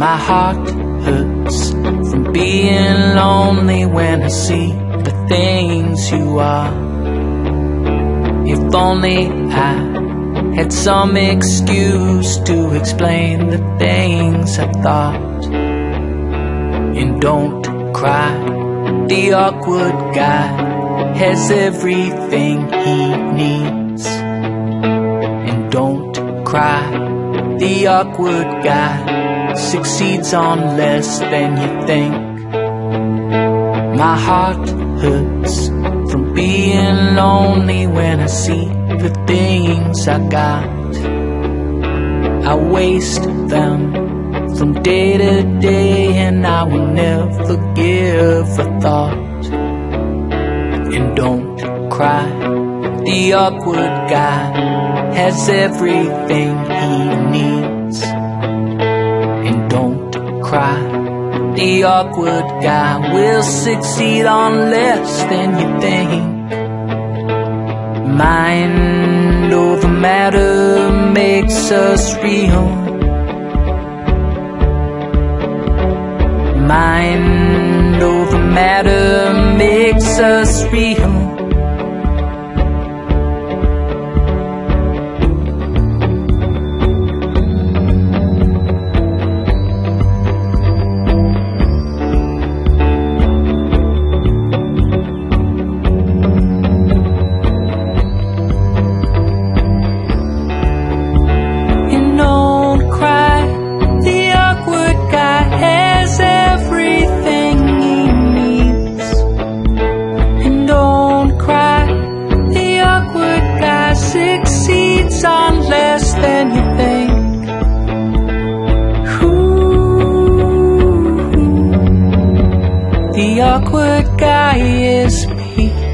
My heart hurts from being lonely when I see the things you are. If only I had some excuse to explain the things I thought. And don't cry, the awkward guy has everything he needs. And don't cry, the awkward guy succeeds on less than you think. My heart hurts from being lonely when I see the things I got. I waste them from day to day, and I will never give a thought. And don't cry, the awkward guy has everything he needs. And don't cry, the awkward guy will succeed on less than you think. Mind over matter makes us real. Mind over matter makes us real. Succeeds on less than you think. Ooh, the awkward guy is me.